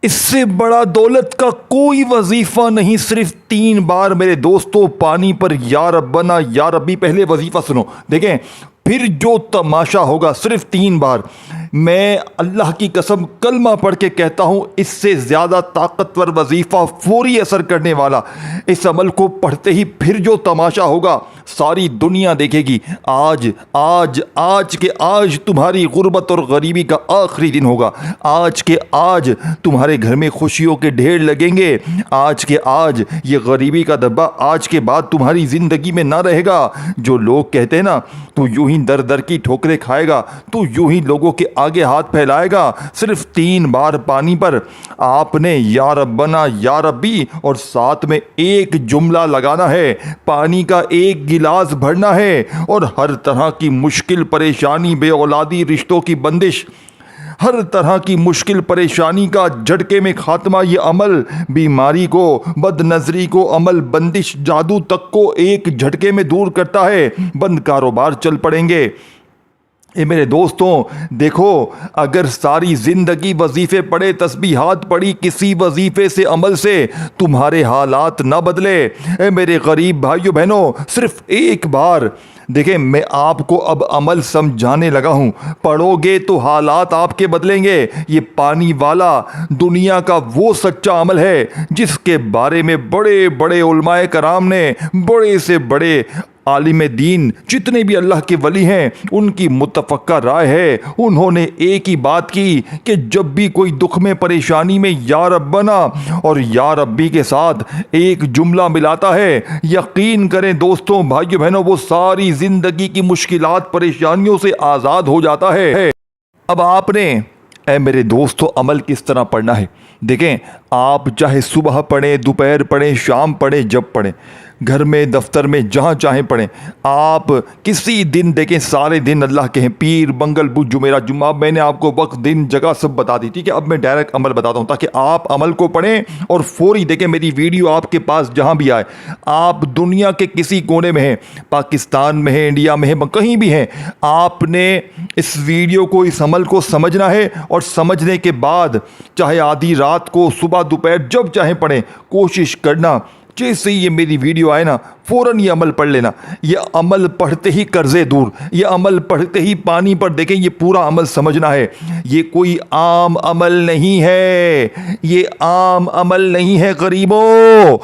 इससे बड़ा दौलत का कोई वजीफा नहीं। सिर्फ 3 बार मेरे दोस्तों पानी पर या रब्बना या रब्बी। पहले वजीफा सुनो, देखें फिर जो तमाशा होगा। सिर्फ 3 बार। मैं अल्लाह की कसम कलमा पढ़ के कहता हूँ, इससे ज़्यादा ताकतवर वजीफ़ा, फौरी असर करने वाला। इस अमल को पढ़ते ही फिर जो तमाशा होगा सारी दुनिया देखेगी। आज आज आज के आज तुम्हारी गुर्बत और गरीबी का आखिरी दिन होगा। आज के आज तुम्हारे घर में खुशियों के ढेर लगेंगे। आज के आज ये गरीबी का धब्बा आज के बाद तुम्हारी ज़िंदगी में ना रहेगा। जो लोग कहते हैं ना, तू यूं ही दर दर की ठोकरें खाएगा, तू यूं ही लोगों के आगे हाथ फैलाएगा। सिर्फ 3 बार पानी पर आपने या रब्बना या रब्बी और साथ में एक जुमला लगाना है। पानी का एक गिलास भरना है और हर तरह की मुश्किल परेशानी, बेऔलादी, रिश्तों की बंदिश, हर तरह की मुश्किल परेशानी का झटके में खात्मा, ये अमल बीमारी को, बदनजरी को, अमल बंदिश, जादू तक को एक झटके में दूर करता है। बंद कारोबार चल पड़ेंगे। ये मेरे दोस्तों देखो, अगर सारी ज़िंदगी वजीफ़े पढ़े, तस्बीहात पढ़ी, किसी वजीफ़े से, अमल से तुम्हारे हालात ना बदले, मेरे गरीब भाइयों बहनों, सिर्फ एक बार देखें, मैं आपको अब अमल समझाने लगा हूँ। पढ़ोगे तो हालात आपके बदलेंगे। ये पानी वाला दुनिया का वो सच्चा अमल है जिसके बारे में बड़े बड़े उलमाए कराम ने, बड़े से बड़े आलिम दीन, जितने भी अल्लाह के वली हैं, उनकी मुतफ़क्का राय है। उन्होंने एक ही बात की कि जब भी कोई दुख में, परेशानी में या रब्बना और या रब्बी के साथ एक जुमला मिलाता है, यकीन करें दोस्तों, भाइयों बहनों, वो सारी ज़िंदगी की मुश्किलात, परेशानियों से आज़ाद हो जाता है। अब आपने मेरे दोस्तों अमल किस तरह पढ़ना है देखें। आप चाहे सुबह पढ़ें, दोपहर पढ़ें, शाम पढ़ें, जब पढ़ें, घर में, दफ्तर में, जहाँ चाहें पढ़ें। आप किसी दिन देखें, सारे दिन अल्लाह के हैं, पीर, मंगल, बुध, जुमेरात, जुम्मा। मैंने आपको वक्त, दिन, जगह सब बता दी, ठीक है। अब मैं डायरेक्ट अमल बताता हूँ ताकि आप अमल को पढ़ें और फौरी देखें मेरी वीडियो आपके पास जहाँ भी आए। आप दुनिया के किसी कोने में हैं, पाकिस्तान में हैं, इंडिया में हैं, कहीं भी हैं, आपने इस वीडियो को, इस अमल को समझना है और समझने के बाद चाहे आधी रात को, सुबह, दोपहर, जब चाहे पढ़ें। कोशिश करना जैसे ही ये मेरी वीडियो आए ना, फ़ौरन ये अमल पढ़ लेना। ये अमल पढ़ते ही कर्जे दूर, ये अमल पढ़ते ही पानी पर देखें, ये पूरा अमल समझना है। ये कोई आम अमल नहीं है, ये आम अमल नहीं है गरीबों,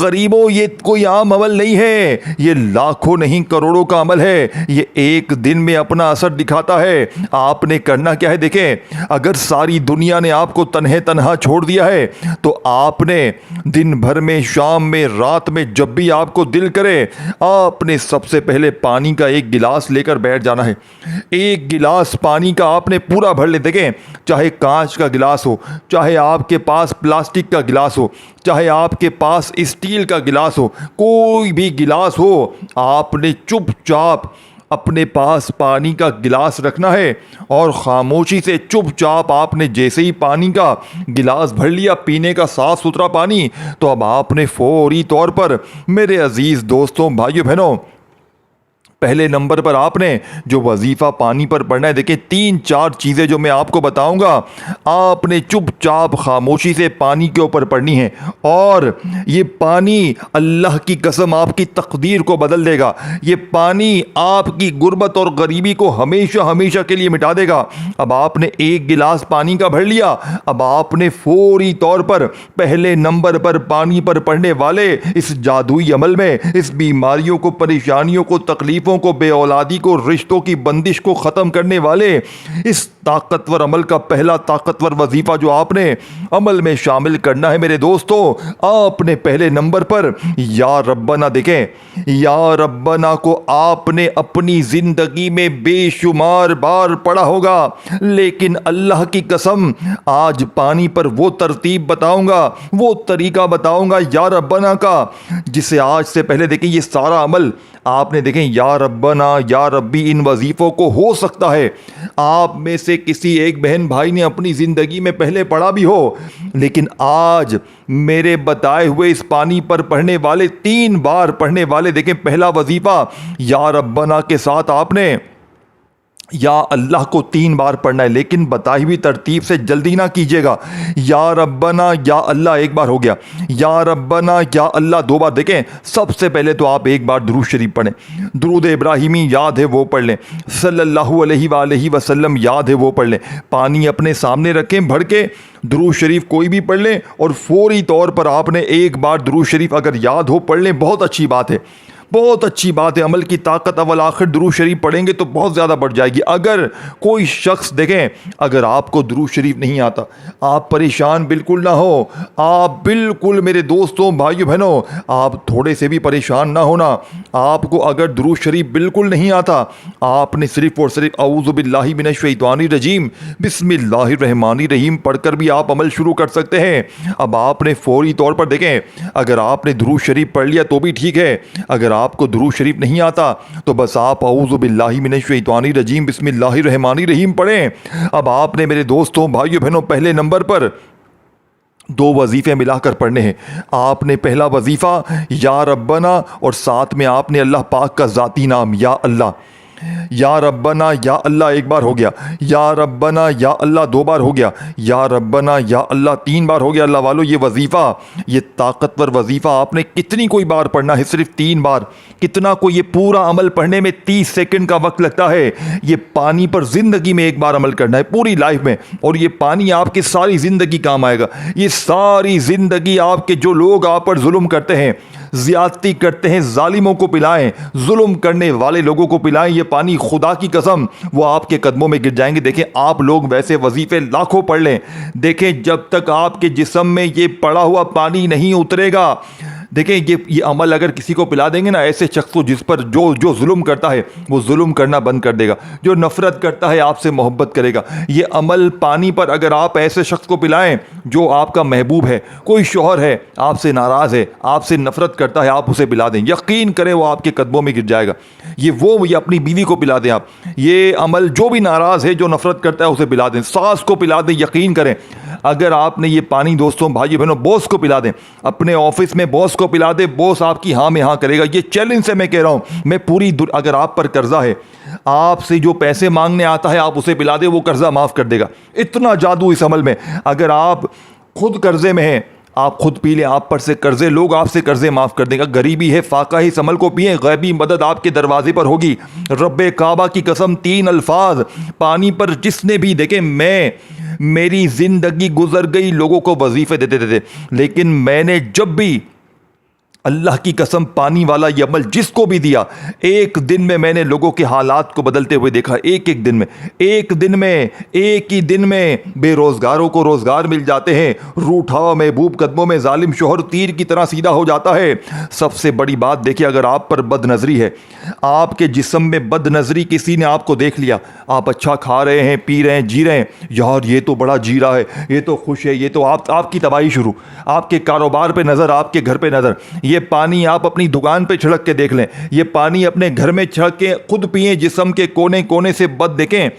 गरीबों, ये कोई आम अमल नहीं है। ये लाखों नहीं करोड़ों का अमल है। ये एक दिन में अपना असर दिखाता है। आपने करना क्या है देखें, अगर सारी दुनिया ने आपको तन्हे तन्हा छोड़ दिया है तो आपने दिन भर में, शाम में, रात में, जब भी आपको दिल करे, आपने सबसे पहले पानी का एक गिलास लेकर बैठ जाना है। एक गिलास पानी का आपने पूरा भर ले। देखें, चाहे कांच का गिलास हो, चाहे आपके पास प्लास्टिक का गिलास हो, चाहे आपके पास स्टील का गिलास हो, कोई भी गिलास हो, आपने चुपचाप अपने पास पानी का गिलास रखना है और ख़ामोशी से चुपचाप आपने जैसे ही पानी का गिलास भर लिया, पीने का साफ़ सुथरा पानी, तो अब आपने फौरी तौर पर मेरे अज़ीज़ दोस्तों, भाइयों बहनों, पहले नंबर पर आपने जो वजीफ़ा पानी पर पढ़ना है, देखिए 3-4 चीज़ें जो मैं आपको बताऊंगा, आपने चुपचाप खामोशी से पानी के ऊपर पढ़नी है। और ये पानी अल्लाह की कसम आपकी तकदीर को बदल देगा। ये पानी आपकी गुर्बत और गरीबी को हमेशा हमेशा के लिए मिटा देगा। अब आपने एक गिलास पानी का भर लिया, अब आपने फौरी तौर पर पहले नंबर पर पानी पर पढ़ने वाले इस जादुई अमल में, इस बीमारियों को, परेशानियों को, तकलीफों को, बेऔलादी को, रिश्तों की बंदिश को ख़त्म करने वाले इस ताकतवर अमल का पहला ताकतवर वजीफ़ा जो आपने अमल में शामिल करना है मेरे दोस्तों, आपने पहले नंबर पर या रब्बना देखें। या रब्बना को आपने अपनी ज़िंदगी में बेशुमार बार पढ़ा होगा, लेकिन अल्लाह की कसम आज पानी पर वो तरतीब बताऊंगा, वो तरीका बताऊंगा या रब्बना का, जिसे आज से पहले देखें ये सारा अमल आपने देखें या रब्बना या रब्बी इन वजीफ़ों को हो सकता है आप में से किसी एक बहन भाई ने अपनी ज़िंदगी में पहले पढ़ा भी हो, लेकिन आज मेरे बताए हुए इस पानी पर पढ़ने वाले 3 बार पढ़ने वाले देखें पहला वजीफ़ा या रब्बना के साथ आपने या अल्लाह को 3 बार पढ़ना है, लेकिन बताई हुई तरतीब से, जल्दी ना कीजिएगा। या रब्बना या अल्लाह एक बार हो गया, या रब्बना या अल्लाह 2 बार। देखें, सबसे पहले तो आप एक बार दुरूद शरीफ पढ़ें, दुरूद इब्राहिमी याद है वो पढ़ लें, सल्लल्लाहु अलैहि वसल्लम याद है वो पढ़ लें, पानी अपने सामने रखें भर के, दुरूद शरीफ कोई भी पढ़ लें, और फौरी तौर पर आपने एक बार दुरूद शरीफ अगर याद हो पढ़ लें। बहुत अच्छी बात है, बहुत अच्छी बात है। अमल की ताकत अव्वल आखिर दुरूद शरीफ पढ़ेंगे तो बहुत ज़्यादा बढ़ जाएगी। अगर कोई शख्स, देखें, अगर आपको दुरूद शरीफ नहीं आता, आप परेशान बिल्कुल ना हो, आप बिल्कुल मेरे दोस्तों भाइयों बहनों, आप थोड़े से भी परेशान ना होना। आपको अगर दुरूद शरीफ बिल्कुल नहीं आता, आपने सिर्फ और सिर्फ औज़ु बिल्लाहि मिनश शैतानिर रजीम बिस्मिल्लाहिर रहमानिर रहीम पढ़कर भी आप अमल शुरू कर सकते हैं। अब आपने फौरी तौर पर, देखें, अगर आपने दुरूद शरीफ पढ़ लिया तो भी ठीक है, अगर आपको दुरूद शरीफ नहीं आता तो बस आप औज़ु बिल्लाहि मिनश शैतानिर रजीम बिस्मिल्लाहिर रहमानिर रहीम पढ़ें। अब आपने मेरे दोस्तों भाइयों बहनों पहले नंबर पर 2 वजीफ़े मिलाकर पढ़ने हैं। आपने पहला वजीफ़ा या रब्बना, और साथ में आपने अल्लाह पाक का ज़ाती नाम या अल्लाह, या रब्बना या अल्लाह एक बार हो गया, या रब्बना या अल्लाह 2 बार हो गया, या रब्बना या अल्लाह 3 बार हो गया। अल्लाह वालों, ये वजीफ़ा, ये ताकतवर वजीफ़ा आपने कितनी कोई बार पढ़ना है? सिर्फ 3 बार। कितना कोई ये पूरा अमल पढ़ने में 30 सेकंड का वक्त लगता है। ये पानी पर ज़िंदगी में एक बार अमल करना है पूरी लाइफ में, और ये पानी आपकी सारी ज़िंदगी काम आएगा। ये सारी ज़िंदगी आपके जो लोग आप पर जुल्म करते हैं, ज़्यादती करते हैं, जालिमों को पिलाएं, जुल्म करने वाले लोगों को पिलाएं, ये पानी खुदा की कसम वो आपके कदमों में गिर जाएंगे। देखें, आप लोग वैसे वजीफे लाखों पढ़ लें, देखें जब तक आपके जिस्म में ये पड़ा हुआ पानी नहीं उतरेगा, देखें ये अमल अगर किसी को पिला देंगे ना, ऐसे शख्स को जिस पर जो जुल्म करता है वो जुल्म करना बंद कर देगा, जो नफ़रत करता है आपसे मोहब्बत करेगा। ये अमल पानी पर अगर आप ऐसे शख्स को पिलाएं जो आपका महबूब है, कोई शौहर है आपसे नाराज़ है, आपसे नफ़रत करता है, आप उसे पिला दें, यकीन करें वो आपके कदमों में गिर जाएगा। ये अपनी बीवी को पिला दें आप, ये अमल जो भी नाराज़ है, जो नफ़रत करता है उसे पिला दें, सास को पिला दें। यकीन करें अगर आपने ये पानी दोस्तों भाई बहनों बॉस को पिला दें, अपने ऑफिस में बॉस को पिला दे, बॉस आपकी हाँ में हाँ करेगा। ये चैलेंज से मैं कह रहा हूं, मैं अगर आप पर कर्जा है, आपसे जो पैसे मांगने आता है आप उसे पिला दे, वो कर्जा माफ कर देगा। इतना जादू इस अमल में। अगर आप खुद कर्जे में हैं, आप खुद पी लें, आप पर से कर्जे, लोग आपसे कर्जे माफ कर देगा। गरीबी है, फाका ही समल को पिए, गैबी मदद आपके दरवाजे पर होगी। रब्बे काबा की कसम, 3 अल्फाज पानी पर जिसने भी देखे, मेरी जिंदगी गुजर गई लोगों को वजीफे देते देते, लेकिन मैंने जब भी अल्लाह की कसम पानी वाला ये अमल जिसको भी दिया, एक दिन में मैंने लोगों के हालात को बदलते हुए देखा। एक ही दिन में बेरोजगारों को रोजगार मिल जाते हैं, रूठा महबूब कदमों में जालिम शोहर तीर की तरह सीधा हो जाता है। सबसे बड़ी बात देखिए, अगर आप पर बदनजरी है, आपके जिस्म में बदनजरी, किसी ने आपको देख लिया, आप अच्छा खा रहे हैं, पी रहे हैं, जी रहे हैं, यार ये तो बड़ा जी रहा है, ये तो खुश है, ये तो आपकी तबाही शुरू, आपके कारोबार पे नज़र, आपके घर पे नज़र। ये पानी आप अपनी दुकान पे छिड़क के देख लें, ये पानी अपने घर में छिड़क के खुद पिएं, जिस्म के कोने कोने से बद देखें।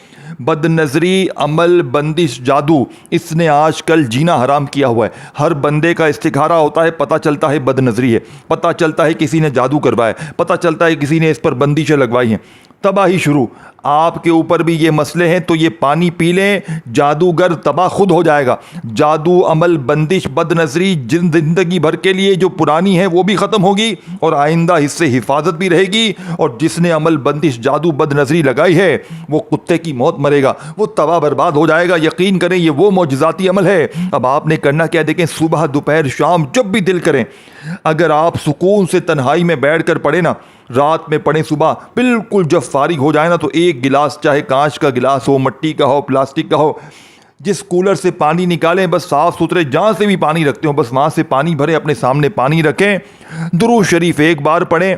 बदनजरी, अमल, बंदिश, जादू, इसने आजकल जीना हराम किया हुआ है। हर बंदे का इस्तिखारा होता है, पता चलता है बदनजरी है, पता चलता है किसी ने जादू करवाया, पता चलता है किसी ने इस पर बंदिशें लगवाई हैं, तबाही शुरू। आपके ऊपर भी ये मसले हैं तो ये पानी पी लें, जादूगर तबाह खुद हो जाएगा। जादू, अमल, बंदिश, बदनजरी जिंदगी भर के लिए जो पुरानी है वो भी ख़त्म होगी, और आइंदा इससे हिफाजत भी रहेगी। और जिसने अमल, बंदिश, जादू, बदनजरी लगाई है वो कुत्ते की मौत मरेगा, वो तबाह बर्बाद हो जाएगा। यकीन करें ये वो मौजज़ाती अमल है। अब आपने करना क्या, देखें, सुबह, दोपहर, शाम, जब भी दिल करें, अगर आप सुकून से तन्हाई में बैठ कर पढ़े ना, रात में पढ़ें, सुबह बिल्कुल जब फारिग हो जाए ना, तो एक गिलास, चाहे कांच का गिलास हो, मिट्टी का हो, प्लास्टिक का हो, जिस कूलर से पानी निकालें, बस साफ सुथरे जहाँ से भी पानी रखते हो बस वहाँ से पानी भरें, अपने सामने पानी रखें, दुरूद शरीफ एक बार पढ़ें।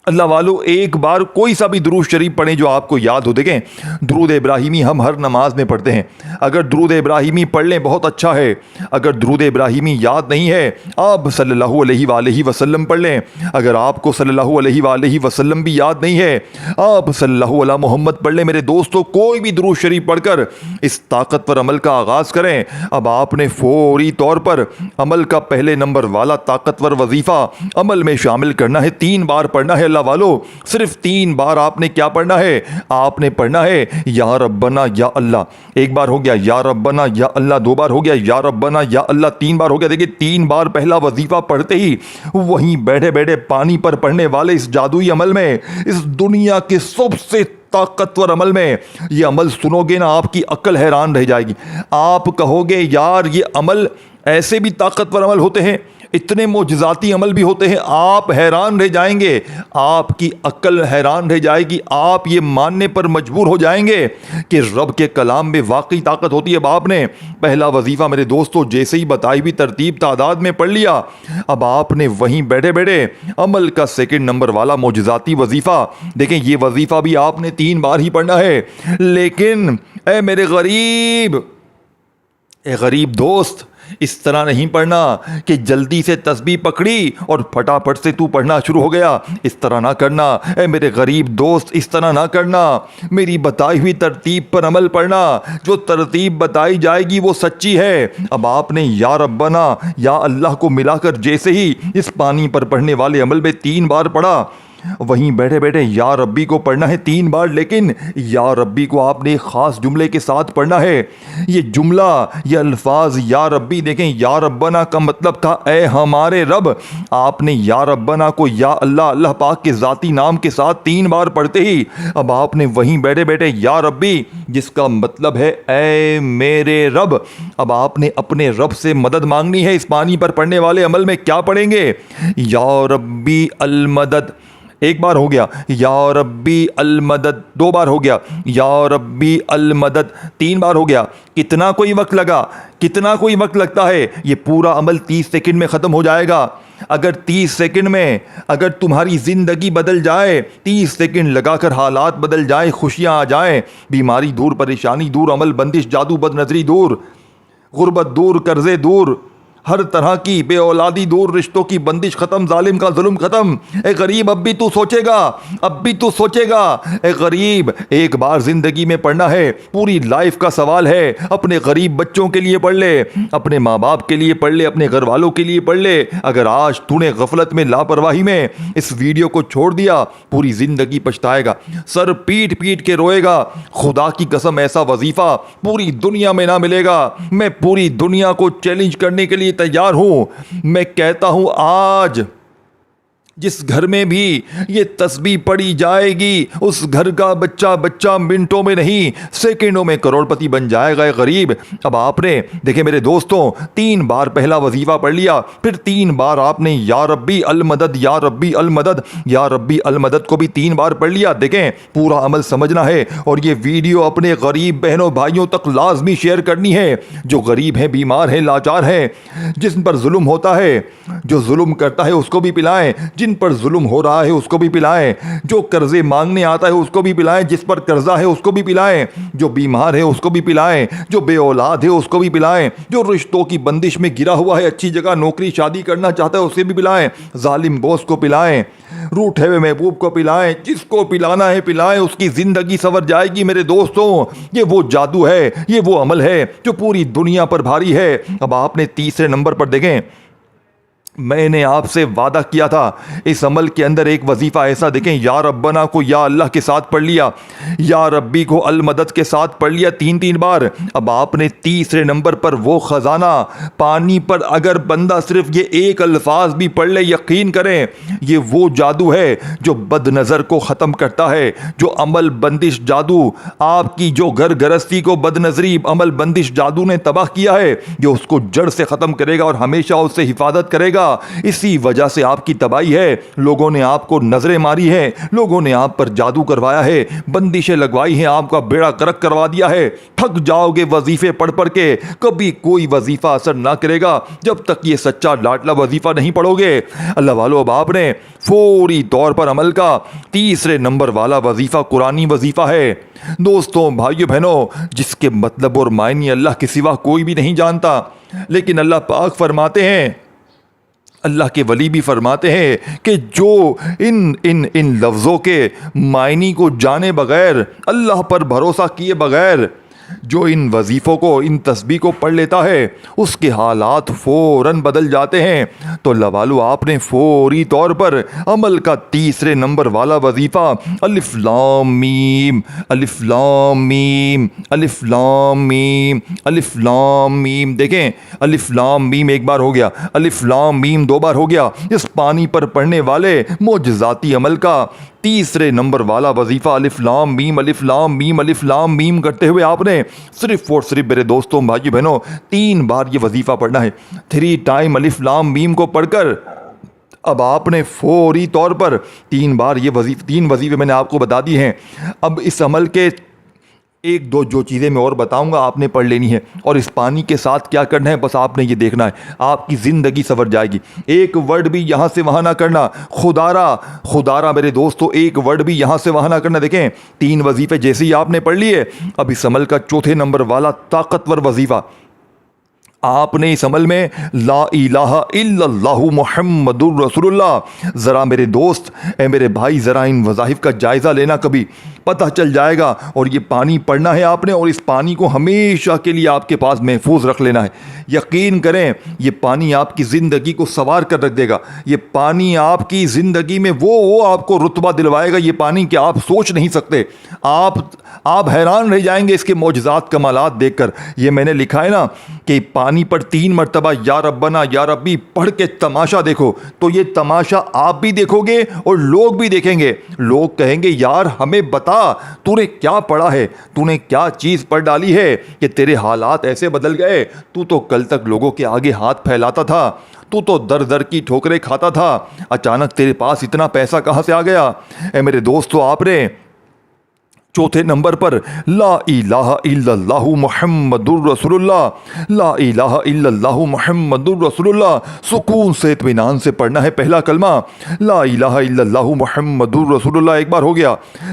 अल्लाह वालों, एक बार कोई सा भी दुरूद शरीफ पढ़ें जो आपको याद हो। देखें, दुरूद इब्राहिमी हम हर नमाज में पढ़ते हैं, अगर दुरूद इब्राहिमी पढ़ लें बहुत अच्छा है। अगर दुरूद इब्राहिमी याद नहीं है, आप सल्लल्लाहु अलैहि वसल्लम पढ़ लें। अगर आपको सल्लल्लाहु अलैहि वसल्लम भी याद नहीं है, आप सल्लल्लाहु अला मोहम्मद पढ़ लें। मेरे दोस्तों, कोई भी दुरूद शरीफ पढ़कर इस ताकतवर अमल का आगाज़ करें। अब आपने फौरी तौर पर अमल का पहले नंबर वाला ताकतवर वजीफ़ा अमल में शामिल करना है, 3 बार पढ़ना है। अल्लाह वालों, सिर्फ 3 बार आपने क्या पढ़ना है? आपने पढ़ना है या रब्बना या अल्लाह। एक बार हो गया या रब्बना या अल्लाह, 2 बार हो गया या रब्बना या अल्लाह, 3 बार हो गया। देखिए 3 बार पहला वजीफा पढ़ते ही वहीं बैठे बैठे पानी पर पढ़ने वाले इस जादुई अमल में, इस दुनिया के सबसे ताकतवर अमल में, ये अमल सुनोगे ना, आपकी अक्ल हैरान रह जाएगी। आप कहोगे यार ये अमल, ऐसे भी ताकतवर अमल होते हैं, इतने मोजज़ाती अमल भी होते हैं। आप हैरान रह जाएंगे, आपकी अक्ल हैरान रह जाएगी। आप ये मानने पर मजबूर हो जाएंगे कि रब के कलाम में वाकई ताकत होती है। अब आपने पहला वजीफ़ा मेरे दोस्तों जैसे ही बताई हुई तरतीब तादाद में पढ़ लिया, अब आपने वहीं बैठे बैठे अमल का 2 नंबर वाला मोजज़ाती वजीफ़ा, देखें ये वजीफ़ा भी आपने 3 बार ही पढ़ना है। लेकिन ए मेरे गरीब दोस्त, इस तरह नहीं पढ़ना कि जल्दी से तस्बीह पकड़ी और फटाफट से तू पढ़ना शुरू हो गया। इस तरह ना करना ए मेरे गरीब दोस्त, इस तरह ना करना। मेरी बताई हुई तरतीब पर अमल पढ़ना। जो तरतीब बताई जाएगी वो सच्ची है। अब आपने या रब्बना या अल्लाह को मिलाकर जैसे ही इस पानी पर पढ़ने वाले अमल में 3 बार पढ़ा, वहीं बैठे बैठे या रब्बी को पढ़ना है 3 बार। लेकिन या रब्बी को आपने एक ख़ास जुमले के साथ पढ़ना है। ये जुमला, ये अल्फाज या रब्बी, देखें या रब्बना का मतलब था ए हमारे रब। आपने या रब्बना को या अल्लाह, अल्लाह पाक के ज़ाती नाम के साथ 3 बार पढ़ते ही अब आपने वहीं बैठे बैठे या रब्बी, जिसका मतलब है ए मेरे रब, अब आपने अपने रब से मदद मांगनी है। इस पानी पर पढ़ने वाले अमल में क्या पढ़ेंगे? या रब्बी अल मदद, 1 बार हो गया, या रब्बी अल मदद, 2 बार हो गया, या रब्बी अल मदद, 3 बार हो गया। कितना कोई वक्त लगा? कितना कोई वक्त लगता है? ये पूरा अमल 30 सेकंड में ख़त्म हो जाएगा। अगर 30 सेकंड में अगर तुम्हारी ज़िंदगी बदल जाए, 30 सेकंड लगाकर हालात बदल जाए, खुशियाँ आ जाएं, बीमारी दूर, परेशानी दूर, अमल बंदिश, जादू बदनजरी दूर, गुर्बत दूर, कर्जे दूर, हर तरह की बेऔलादी दूर, रिश्तों की बंदिश खत्म, जालिम का जुल्म खत्म। ए गरीब अब भी तू सोचेगा, अब भी तू सोचेगा। ए गरीब, एक बार जिंदगी में पढ़ना है, पूरी लाइफ का सवाल है। अपने गरीब बच्चों के लिए पढ़ ले, अपने माँ बाप के लिए पढ़ ले, अपने घर वालों के लिए पढ़ ले। अगर आज तूने गफलत में, लापरवाही में इस वीडियो को छोड़ दिया, पूरी जिंदगी पछताएगा, सर पीट पीट के रोएगा। खुदा की कसम ऐसा वजीफा पूरी दुनिया में ना मिलेगा। मैं पूरी दुनिया को चैलेंज करने के लिए तैयार हूं। मैं कहता हूं आज जिस घर में भी ये तस्बीह पढ़ी जाएगी, उस घर का बच्चा मिनटों में नहीं सेकंडों में करोड़पति बन जाएगा। गरीब, अब आपने देखे मेरे दोस्तों 3 बार पहला वजीफा पढ़ लिया, फिर 3 बार आपने या रब्बी अल मदद, या रब्बी अल मदद, या रब्बी अल मदद को भी 3 बार पढ़ लिया। देखें पूरा अमल समझना है और ये वीडियो अपने गरीब बहनों भाइयों तक लाजमी शेयर करनी है। जो गरीब हैं, बीमार हैं, लाचार हैं, जिस पर जुल्म होता है, जो जुल्म करता है उसको भी पिलाएं, जिन पर जुल्म हो रहा है उसको भी पिलाएं, जो कर्जे मांगने आता है उसको भी पिलाएं, जिस पर कर्जा है उसको भी पिलाएं, जो बीमार है उसको भी पिलाएं, जो बेऔलाद है उसको भी पिलाएं, जो रिश्तों की बंदिश में गिरा हुआ है, अच्छी जगह नौकरी शादी करना चाहता है उसे भी पिलाएं, जालिम बॉस को पिलाएं, रूठे हुए महबूब को पिलाएं, जिसको पिलाना है पिलाएं, उसकी जिंदगी संवर जाएगी। मेरे दोस्तों ये वो जादू है, ये वो अमल है जो पूरी दुनिया पर भारी है। अब आपने 3 नंबर पर देखें, मैंने आपसे वादा किया था इस अमल के अंदर एक वजीफ़ा ऐसा, देखें या रब्बना को या अल्लाह के साथ पढ़ लिया, या रब्बी को अल मदद के साथ पढ़ लिया 3 बार। अब आपने 3 नंबर पर वो ख़जाना, पानी पर अगर बंदा सिर्फ ये एक अल्फाज भी पढ़ ले, यकीन करें ये वो जादू है जो बदनज़र को ख़त्म करता है, जो अमल बंदिश जादू, आपकी जो घर गृहस्थी को बदनज़री अमल बंदिश जादू ने तबाह किया है, जो उसको जड़ से ख़त्म करेगा और हमेशा उससे हिफाजत करेगा। इसी वजह से आपकी तबाही है। लोगों ने आपको नजरें मारी है, लोगों ने आप पर जादू करवाया है, बंदिशें लगवाई हैं, आपका बेड़ा गर्क करवा दिया है। थक जाओगे वजीफे पढ़ पढ़ के, कभी कोई वजीफा असर ना करेगा जब तक ये सच्चा लाडला वजीफा नहीं पढ़ोगे। अल्लाह वालों, अब आपने फौरी तौर पर अमल का 3 नंबर वाला वजीफा कुरानी वजीफा है। दोस्तों, भाइयों बहनों, जिसके मतलब और मायने अल्लाह के सिवा कोई भी नहीं जानता, लेकिन अल्लाह पाक फरमाते हैं, अल्लाह के वली भी फरमाते हैं कि जो इन लफ्ज़ों के मायने को जाने बगैर, अल्लाह पर भरोसा किए बगैर जो इन वजीफ़ों को, इन तस्बीह को पढ़ लेता है उसके हालात फ़ौरन बदल जाते हैं। तो लवालो आपने फ़ौरी तौर पर अमल का तीसरे नंबर वाला वजीफ़ा अलिफ लाम मीम, अलिफ लाम मीम, अलिफ लाम मीम, अलिफ लाम मीम, देखें अलिफ लाम मीम एक बार हो गया, अलिफ लाम मीम दो बार हो गया। इस पानी पर पढ़ने वाले मोजज़ाती अमल का तीसरे नंबर वाला वजीफ़ा अलिफ लाम मीम, अलिफ लाम मीम, अलिफ लाम मीम करते हुए आपने सिर्फ और सिर्फ मेरे दोस्तों भाई बहनों 3 बार ये वजीफ़ा पढ़ना है। 3 टाइम अलिफ लाम मीम को पढ़कर अब आपने फौरी तौर पर 3 बार ये तीन वजीफ़े मैंने आपको बता दिए हैं। अब इस अमल के एक दो जो चीज़ें मैं और बताऊंगा आपने पढ़ लेनी है, और इस पानी के साथ क्या करना है बस आपने ये देखना है, आपकी ज़िंदगी संवर जाएगी। एक वर्ड भी यहाँ से वहाँ ना करना, खुदारा खुदारा मेरे दोस्तों, एक वर्ड भी यहाँ से वहाँ ना करना। देखें 3 वजीफ़े जैसे ही आपने पढ़ लिए, अब इस अमल का चौथे नंबर वाला ताकतवर वजीफ़ा आपने इस अमल में ला इलाहा इल्लल्लाहु मुहम्मदुर रसूलुल्लाह। ज़रा मेरे दोस्त मेरे भाई ज़रा इन वज़ाइफ का जायज़ा लेना, कभी पता चल जाएगा। और ये पानी पढ़ना है आपने, और इस पानी को हमेशा के लिए आपके पास महफूज रख लेना है। यकीन करें ये पानी आपकी ज़िंदगी को संवार कर रख देगा। ये पानी आपकी ज़िंदगी में वो आपको रुतबा दिलवाएगा, ये पानी कि आप सोच नहीं सकते। आप हैरान रह जाएंगे इसके मौजज़ात कमालात देखकर। ये मैंने लिखा है ना कि पानी पर 3 मरतबा या रब्बना या रब्बी पढ़ के तमाशा देखो, तो ये तमाशा आप भी देखोगे और लोग भी देखेंगे। लोग कहेंगे यार हमें बता तूने क्या पढ़ा है, तूने क्या चीज़ पढ़ डाली है कि तेरे हालात ऐसे बदल गए। तू तो कल तक लोगों के आगे हाथ फैलाता था, तू तो दर दर की ठोकरें खाता था, अचानक तेरे पास इतना पैसा कहाँ से आ गया। मेरे दोस्तों आपने चौथे नंबर पर ला इलाहा इल्लल्लाहु मुहम्मदुर रसूलुल्लाह, ला इलाहा इल्लल्लाहु मुहम्मदुर रसूलुल्लाह सुकून से इत्मीनान से पढ़ना है पहला कलमा। ला इलाहा इल्लल्लाहु मुहम्मदुर रसूलुल्लाह एक बार हो गया,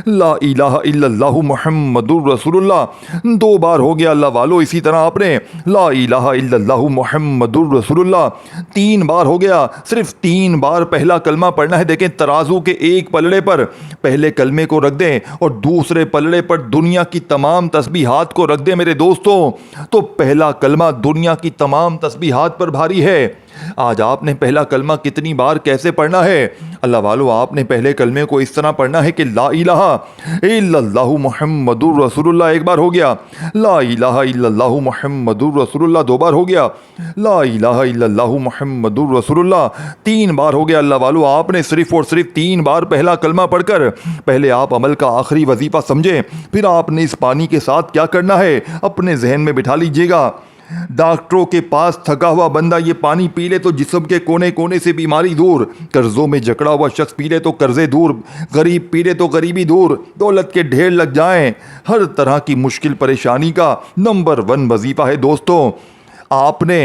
ला इलाहा इल्लल्लाहु मुहम्मदुर रसूलुल्लाह 2 बार हो गया। अल्लाह वालों इसी तरह आपने ला इलाहा इल्लल्लाहु मुहम्मदुर रसूलुल्लाह 3 बार हो गया। सिर्फ 3 बार पहला कलमा पढ़ना है। देखें तराजू के एक पलड़े पर पहले कलमे को रख दें और दूसरे पलड़े पर दुनिया की तमाम तस्बीहात को रख दे मेरे दोस्तों, तो पहला कलमा दुनिया की तमाम तस्बीहात पर भारी है। आज आपने पहला कलमा कितनी बार कैसे पढ़ना है? अल्लाह वालों आपने पहले कलमे को इस तरह पढ़ना है कि ला इलाहा इल्लल्लाहु मुहम्मदुर रसूलुल्लाह एक बार हो गया, ला इलाहा इल्लल्लाहु मुहम्मदुर रसूलुल्लाह 2 बार हो गया, ला इलाहा इल्लल्लाहु मुहम्मदुर रसूलुल्लाह 3 बार हो गया। अल्लाह वालों आपने सिर्फ और सिर्फ 3 बार पहला कलमा पढ़कर पहले आप अमल का आखिरी वजीफा समझें, फिर आपने इस पानी के साथ क्या करना है अपने जहन में बिठा लीजिएगा। डॉक्टरों के पास थका हुआ बंदा ये पानी पी ले तो जिस्म के कोने कोने से बीमारी दूर, कर्जों में जकड़ा हुआ शख्स पी ले तो कर्जे दूर, गरीब पी ले तो गरीबी दूर, दौलत के ढेर लग जाएं। हर तरह की मुश्किल परेशानी का नंबर 1 वजीफा है दोस्तों। आपने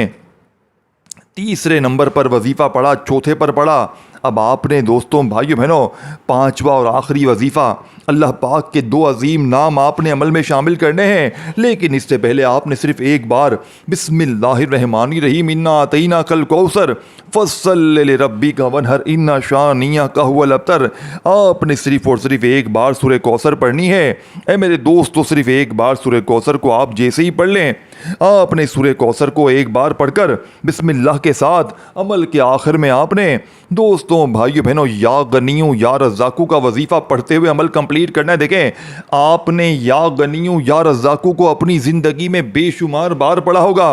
तीसरे नंबर पर वजीफा पढ़ा, चौथे पर पढ़ा, अब आपने दोस्तों भाइयों बहनों 5वां और आखिरी वजीफा अल्लाह पाक के 2 अजीम नाम आपने अमल में शामिल करने हैं। लेकिन इससे पहले आपने सिर्फ एक बार बिस्मिल्लाहिर्रहमानिर्रहीम इन्ना अतईना कल कौसर फस्सल लिरब्बिका वनहर इन्ना शानिया का हुवल अब्तर, आपने सिर्फ और सिर्फ एक बार सूरह कौसर पढ़नी है। ऐ मेरे दोस्तों सिर्फ एक बार सूरह कौसर को आप जैसे ही पढ़ लें, आपने सूरह कौसर को एक बार पढ़कर बिस्मिल्लाह के साथ अमल के आखिर में आपने दोस्तों भाइयों बहनों या गनियों या रज़ाकू का वजीफ़ा पढ़ते हुए अमल कंप्लीट करना है। देखें आपने या गनियों या रज़ाकू को अपनी ज़िंदगी में बेशुमार बार पढ़ा होगा,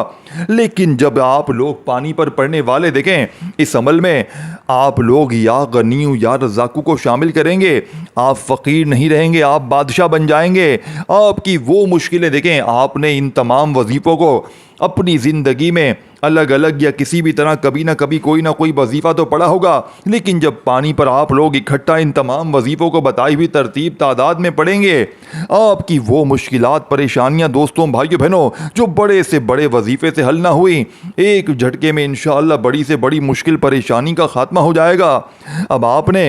लेकिन जब आप लोग पानी पर पढ़ने वाले देखें इस अमल में आप लोग या गनियों या रज़ाकू को शामिल करेंगे, आप फ़कीर नहीं रहेंगे, आप बादशाह बन जाएंगे। आपकी वो मुश्किलें देखें, आपने इन तमाम वजीफ़ों को अपनी ज़िंदगी में अलग अलग या किसी भी तरह कभी ना कभी कोई ना कोई वजीफ़ा तो पढ़ा होगा, लेकिन जब पानी पर आप लोग इकट्ठा इन तमाम वजीफ़ों को बताई हुई तरतीब तादाद में पढ़ेंगे, आपकी वो मुश्किलात परेशानियां दोस्तों भाइयों बहनों जो बड़े से बड़े वजीफ़े से हल ना हुई, एक झटके में इंशाअल्लाह बड़ी से बड़ी मुश्किल परेशानी का खात्मा हो जाएगा। अब आपने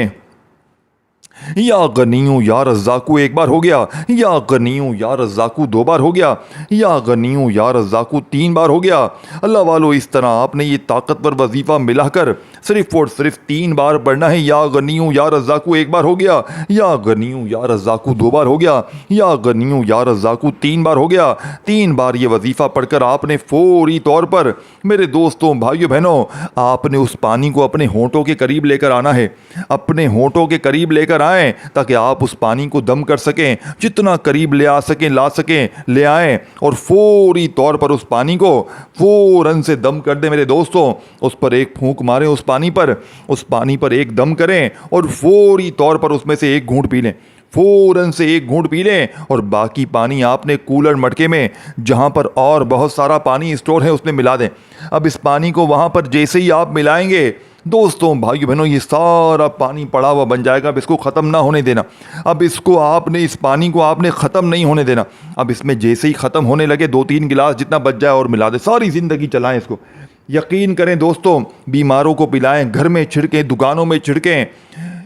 या गनियों या रज़्ज़ाक़ू एक बार हो गया, या गनियों या रज़्ज़ाक़ू दो बार हो गया, या गनियों या रज़्ज़ाक़ू तीन बार हो गया। अल्लाह वालों, इस तरह आपने ये ताकतवर वजीफ़ा मिलाकर सिर्फ और सिर्फ 3 बार पढ़ना है। या गनियों या रज़्ज़ाक़ू एक बार हो गया, या गनियों या रज़्ज़ाक़ू दो बार हो गया, या गनियों या रज़्ज़ाक़ू 3 बार हो गया। 3 बार ये वजीफ़ा पढ़कर आपने फौरी तौर पर मेरे दोस्तों, भाइयों, बहनों, आपने उस पानी को अपने होंठों के करीब लेकर आना है। अपने होंठों के करीब लेकर आएं ताकि आप उस पानी को दम कर सकें। जितना करीब ले आ सकें, ला सकें, ले आएं और फौरी तौर पर उस पानी को फौरन से दम कर दें मेरे दोस्तों। उस पर एक फूंक मारें, उस पानी पर एक दम करें और फौरी तौर पर उसमें से एक घूंट पी लें। फ़ौरन से एक घूंट पी लें और बाकी पानी आपने कूलर मटके में, जहाँ पर और बहुत सारा पानी स्टोर है, उसमें मिला दें। अब इस पानी को वहाँ पर जैसे ही आप मिलाएंगे दोस्तों, भाइयों, बहनों, ये सारा पानी पड़ा हुआ बन जाएगा। अब इसको ख़त्म ना होने देना। अब इस पानी को आपने ख़त्म नहीं होने देना। अब इसमें जैसे ही ख़त्म होने लगे 2-3 गिलास जितना बच जाए और मिला दें। सारी ज़िंदगी चलाएं इसको। यकीन करें दोस्तों, बीमारों को पिलाएं, घर में छिड़कें, दुकानों में छिड़कें।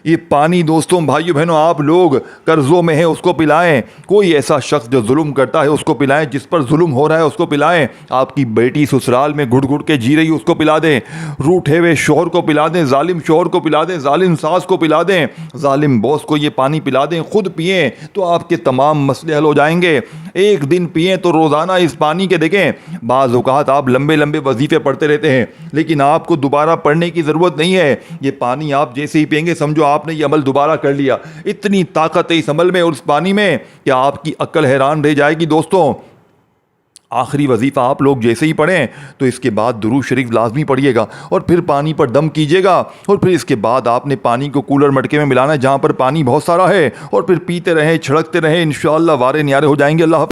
ये पानी दोस्तों, भाइयों, बहनों, आप लोग कर्ज़ों में हैं उसको पिलाएं। कोई ऐसा शख्स जो जुल्म करता है उसको पिलाएं। जिस पर जुल्म हो रहा है उसको पिलाएं। आपकी बेटी ससुराल में घुट घुट के जी रही है उसको पिला दें। रूठे हुए शोहर को पिला दें, जालिम शोहर को पिला दें, जालिम सास को पिला दें, जालिम बॉस को ये पानी पिला दें। खुद पिएं तो आपके तमाम मसले हल हो जाएंगे। एक दिन पिएं तो रोज़ाना इस पानी के देखें। बाज़ औक़ात आप लंबे लंबे वजीफ़े पढ़ते रहते हैं, लेकिन आपको दोबारा पढ़ने की ज़रूरत नहीं है। ये पानी आप जैसे ही पिएंगे समझो आपने ये अमल दोबारा कर लिया। इतनी ताकत है इस अमल में और इस पानी में कि आपकी अक्ल हैरान रह जाएगी दोस्तों। आखिरी वजीफ़ा आप लोग जैसे ही पढ़ें तो इसके बाद दुरूद शरीफ लाजमी पढ़िएगा और फिर पानी पर दम कीजिएगा और फिर इसके बाद आपने पानी को कूलर मटके में मिलाना है जहाँ पर पानी बहुत सारा है और फिर पीते रहें, छिड़कते रहें। इंशाअल्लाह वारे न्यारे हो जाएंगे। अल्लाह